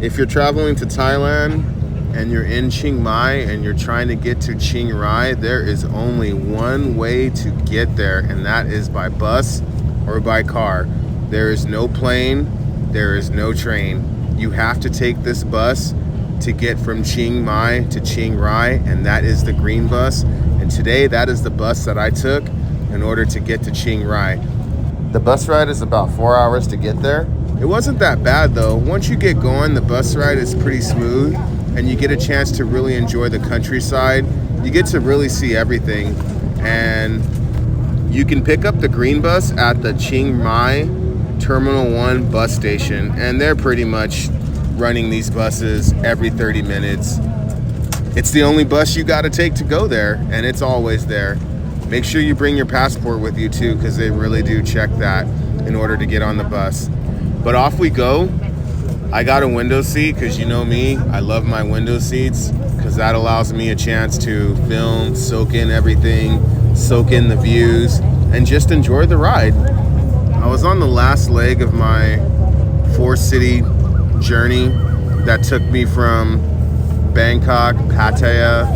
If you're traveling to Thailand and you're in Chiang Mai and you're trying to get to Chiang Rai, there is only one way to get there, and that is by bus or by car. There is no plane, there is no train. You have to take this bus to get from Chiang Mai to Chiang Rai, and that is the green bus. And today, that is the bus that I took in order to get to Chiang Rai. The bus ride is about 4 hours to get there. It wasn't that bad though. Once you get going, the bus ride is pretty smooth and you get a chance to really enjoy the countryside. You get to really see everything. And you can pick up the green bus at the Chiang Mai Terminal 1 bus station, and they're pretty much running these buses every 30 minutes. It's the only bus you got to take to go there, and it's always there. Make sure you bring your passport with you too, because they really do check that in order to get on the bus. But off we go. I got a window seat because you know me, I love my window seats because that allows me a chance to film, soak in everything, soak in the views, and just enjoy the ride. I was on the last leg of my 4-city journey that took me from Bangkok, Pattaya,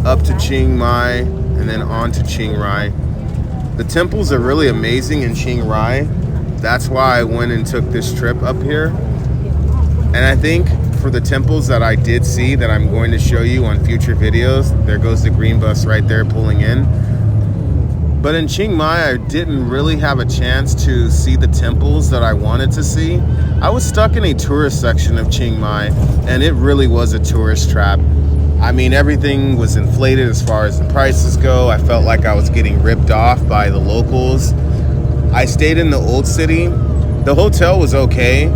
up to Chiang Mai, and then on to Chiang Rai. The temples are really amazing in Chiang Rai. That's why I went and took this trip up here. And I think for the temples that I did see that I'm going to show you on future videos, there goes the green bus right there pulling in. But in Chiang Mai, I didn't really have a chance to see the temples that I wanted to see. I was stuck in a tourist section of Chiang Mai, and it really was a tourist trap. I mean, everything was inflated as far as the prices go. I felt like I was getting ripped off by the locals. I stayed in the old city. The hotel was okay.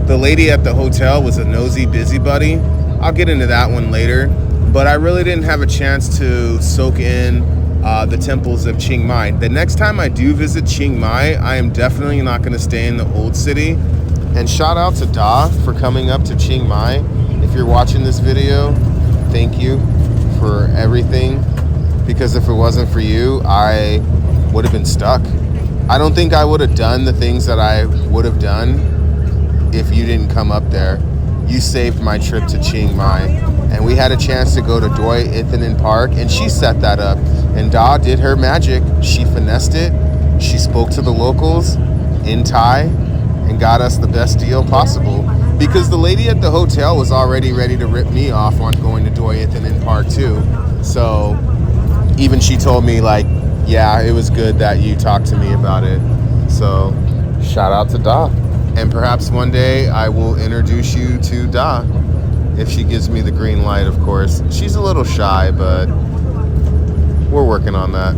The lady at the hotel was a nosy busybody. I'll get into that one later. But I really didn't have a chance to soak in the temples of Chiang Mai. The next time I do visit Chiang Mai, I am definitely not going to stay in the old city. And shout out to Da for coming up to Chiang Mai. If you're watching this video, thank you for everything. Because if it wasn't for you, I would have been stuck. I don't think I would have done the things that I would have done if you didn't come up there. You saved my trip to Chiang Mai. And we had a chance to go to Doi Ithanan Park, and she set that up. And Da did her magic. She finessed it. She spoke to the locals in Thai and got us the best deal possible. Because the lady at the hotel was already ready to rip me off on going to Doi Ithanan Park too. So even she told me like, yeah, it was good that you talked to me about it. So shout out to Da. And perhaps one day I will introduce you to Da, if she gives me the green light, of course. She's a little shy, but we're working on that.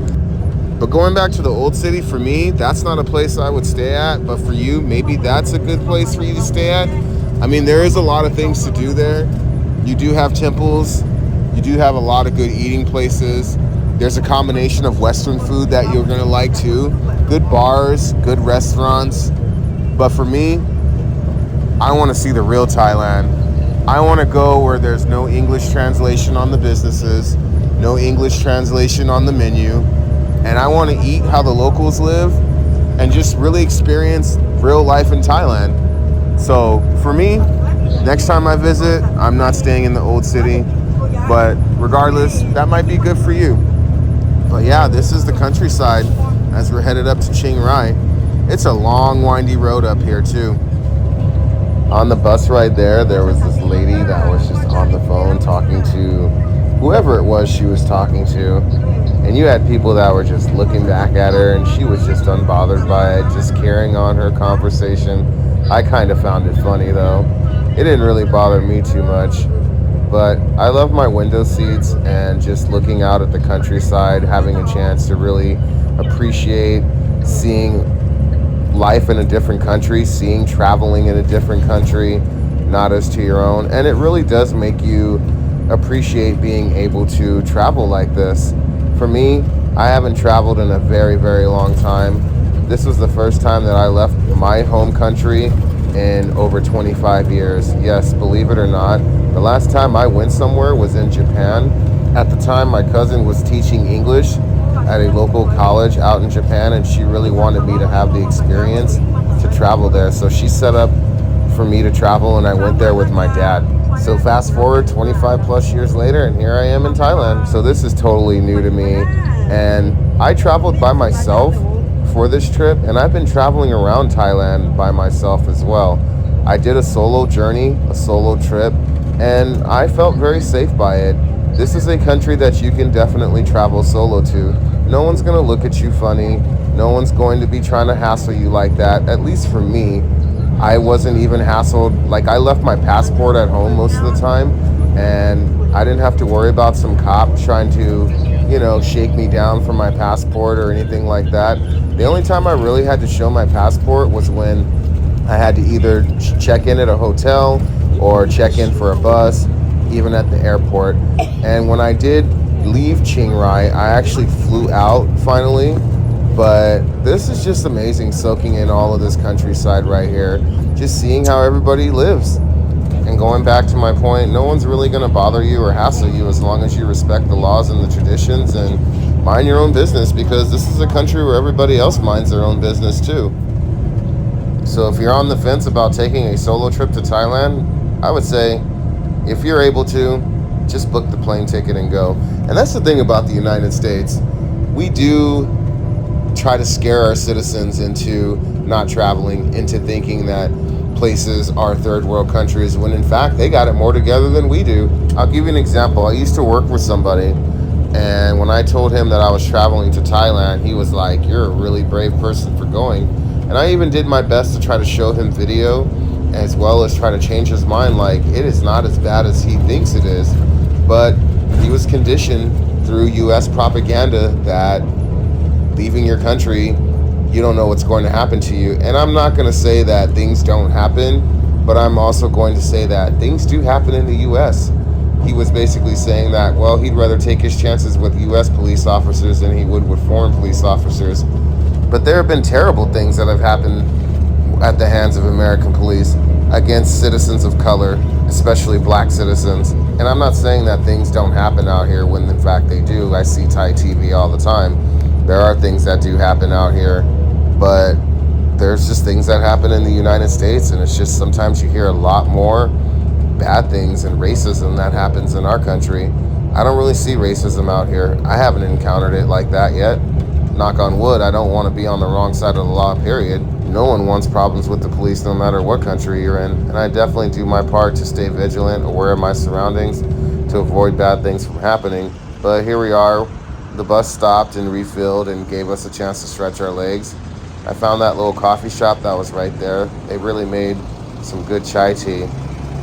But going back to the old city, for me, that's not a place I would stay at. But for you, maybe that's a good place for you to stay at. I mean, there is a lot of things to do there. You do have temples. You do have a lot of good eating places. There's a combination of Western food that you're gonna like too. Good bars, good restaurants. But for me, I want to see the real Thailand. I want to go where there's no English translation on the businesses, no English translation on the menu, and I want to eat how the locals live and just really experience real life in Thailand. So for me, next time I visit, I'm not staying in the old city, but regardless, that might be good for you. But yeah, this is the countryside as we're headed up to Chiang Rai. It's a long, windy road up here too. On the bus ride there was this lady that was just on the phone talking to whoever it was she was talking to. And you had people that were just looking back at her, and she was just unbothered by it, just carrying on her conversation. I kind of found it funny though. It didn't really bother me too much. But I love my window seats and just looking out at the countryside, having a chance to really appreciate seeing life in a different country, seeing traveling in a different country, not as to your own. And it really does make you appreciate being able to travel like this. For me, I haven't traveled in a very, very long time. This was the first time that I left my home country in over 25 years. Yes, believe it or not, the last time I went somewhere was in Japan. At the time, my cousin was teaching English at a local college out in Japan, and she really wanted me to have the experience to travel there. So she set up for me to travel, and I went there with my dad. So fast forward 25 plus years later, and here I am in Thailand. So this is totally new to me. And I traveled by myself for this trip, and I've been traveling around Thailand by myself as well. I did a solo journey, a solo trip, and I felt very safe by it. This is a country that you can definitely travel solo to. No one's going to look at you funny. No one's going to be trying to hassle you like that. At least for me, I wasn't even hassled. Like, I left my passport at home most of the time, and I didn't have to worry about some cop trying to, shake me down for my passport or anything like that. The only time I really had to show my passport was when I had to either check in at a hotel or check in for a bus, even at the airport. And when I did leave Chiang Rai, I actually flew out finally. But this is just amazing, soaking in all of this countryside right here, just seeing how everybody lives. And going back to my point, no one's really going to bother you or hassle you as long as you respect the laws and the traditions and mind your own business, because this is a country where everybody else minds their own business too. So if you're on the fence about taking a solo trip to Thailand, I would say, if you're able to, just book the plane ticket and go. And that's the thing about the United States. We do try to scare our citizens into not traveling, into thinking that places are third world countries, when in fact they got it more together than we do. I'll give you an example. I used to work with somebody, and when I told him that I was traveling to Thailand, he was like, "You're a really brave person for going." And I even did my best to try to show him video, as well as try to change his mind, like, it is not as bad as he thinks it is. But he was conditioned through US propaganda that leaving your country, you don't know what's going to happen to you. And I'm not going to say that things don't happen, but I'm also going to say that things do happen in the US. He was basically saying that, well, he'd rather take his chances with US police officers than he would with foreign police officers. But there have been terrible things that have happened at the hands of American police against citizens of color, especially black citizens. And I'm not saying that things don't happen out here, when in fact they do. I see Thai TV all the time. There are things that do happen out here, but there's just things that happen in the United States, and it's just sometimes you hear a lot more bad things and racism that happens in our country. I don't really see racism out here. I haven't encountered it like that yet. Knock on wood, I don't want to be on the wrong side of the law, period. No one wants problems with the police, no matter what country you're in, and I definitely do my part to stay vigilant, aware of my surroundings, to avoid bad things from happening. But here we are. The bus stopped and refilled and gave us a chance to stretch our legs. I found that little coffee shop that was right there. They really made some good chai tea.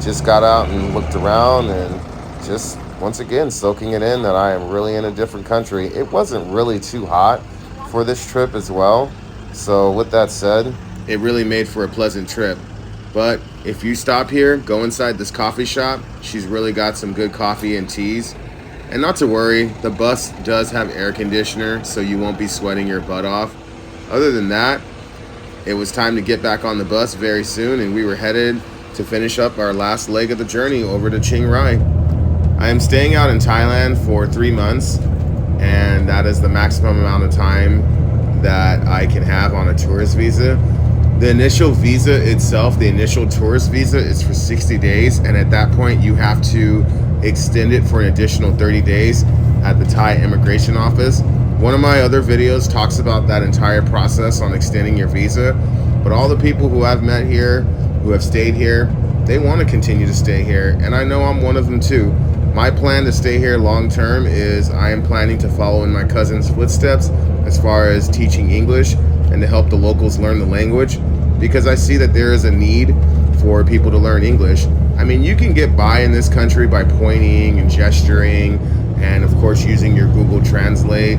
Just got out and looked around, and just once again soaking it in that I am really in a different country. It wasn't really too hot for this trip as well. So with that said, it really made for a pleasant trip. But if you stop here, go inside this coffee shop. She's really got some good coffee and teas. And not to worry, the bus does have air conditioner, so you won't be sweating your butt off. Other than that, it was time to get back on the bus very soon, and we were headed to finish up our last leg of the journey over to Chiang Rai. I am staying out in Thailand for 3 months, and that is the maximum amount of time that I can have on a tourist visa. The initial visa itself, the initial tourist visa, is for 60 days, and at that point you have to extend it for an additional 30 days at the Thai immigration office. One of my other videos talks about that entire process on extending your visa, but all the people who I've met here, who have stayed here, they want to continue to stay here, and I know I'm one of them too. My plan to stay here long term is I am planning to follow in my cousin's footsteps as far as teaching English and to help the locals learn the language, because I see that there is a need for people to learn English. I mean, you can get by in this country by pointing and gesturing, and of course using your Google Translate,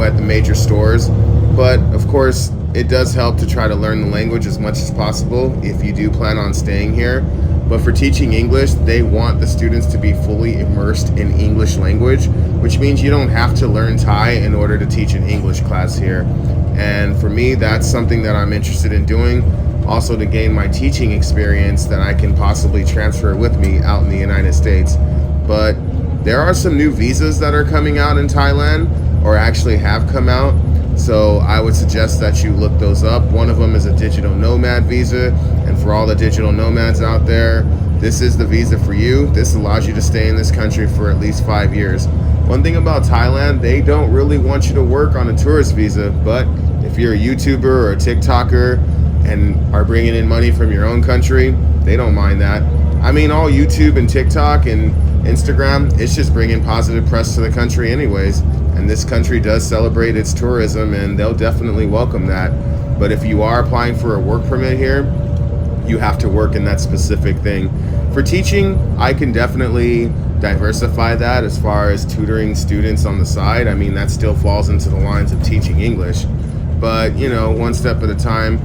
at the major stores. But of course, it does help to try to learn the language as much as possible if you do plan on staying here. But for teaching English, they want the students to be fully immersed in English language, which means you don't have to learn Thai in order to teach an English class here. And for me, that's something that I'm interested in doing. Also to gain my teaching experience that I can possibly transfer with me out in the United States. But there are some new visas that are coming out in Thailand, or actually have come out. So I would suggest that you look those up. One of them is a digital nomad visa, and for all the digital nomads out there, this is the visa for you. This allows you to stay in this country for at least 5 years. One thing about Thailand, they don't really want you to work on a tourist visa, but if you're a YouTuber or a TikToker and are bringing in money from your own country, they don't mind that. I mean, all YouTube and TikTok and Instagram, it's just bringing positive press to the country anyways. And this country does celebrate its tourism, and they'll definitely welcome that. But if you are applying for a work permit here, you have to work in that specific thing. For teaching, I can definitely diversify that as far as tutoring students on the side. I mean, that still falls into the lines of teaching English, but you know, one step at a time.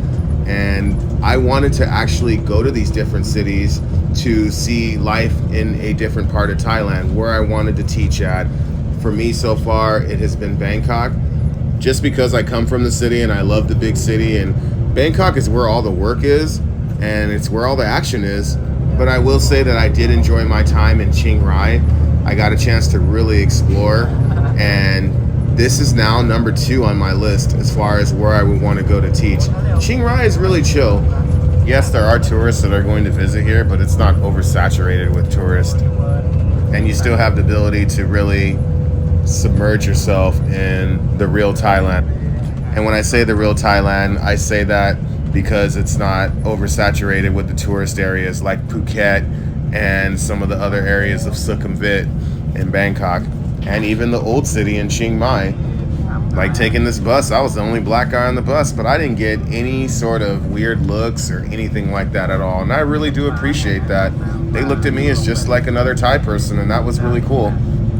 And I wanted to actually go to these different cities to see life in a different part of Thailand, where I wanted to teach at. For me so far, it has been Bangkok, just because I come from the city and I love the big city, and Bangkok is where all the work is and it's where all the action is. But I will say that I did enjoy my time in Chiang Rai. I got a chance to really explore, and this is now number 2 on my list as far as where I would want to go to teach. Chiang Rai is really chill. Yes, there are tourists that are going to visit here, but it's not oversaturated with tourists. And you still have the ability to really submerge yourself in the real Thailand. And when I say the real Thailand, I say that because it's not oversaturated with the tourist areas like Phuket and some of the other areas of Sukhumvit in Bangkok, and even the old city in Chiang Mai. Like taking this bus, I was the only black guy on the bus, but I didn't get any sort of weird looks or anything like that at all. And I really do appreciate that. They looked at me as just like another Thai person, and that was really cool.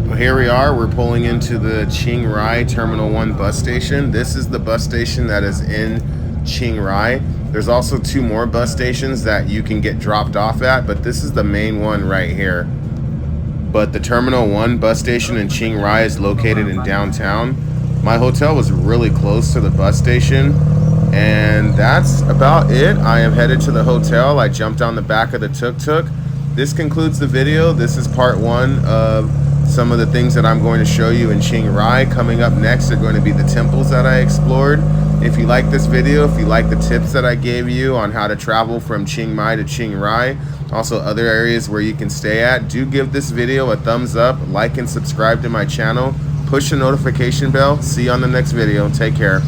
Well, here we are. We're pulling into the Chiang Rai Terminal 1 bus station. This is the bus station that is in Chiang Rai. There's also 2 more bus stations that you can get dropped off at, but this is the main one right here. But the Terminal 1 bus station in Chiang Rai is located in downtown. My hotel was really close to the bus station, and that's about it. I am headed to the hotel. I jumped on the back of the tuk-tuk. This concludes the video. This is part 1 of some of the things that I'm going to show you in Chiang Rai. Coming up next are going to be the temples that I explored. If you like this video, if you like the tips that I gave you on how to travel from Chiang Mai to Chiang Rai, also other areas where you can stay at, do give this video a thumbs up, like and subscribe to my channel, push the notification bell. See you on the next video. Take care.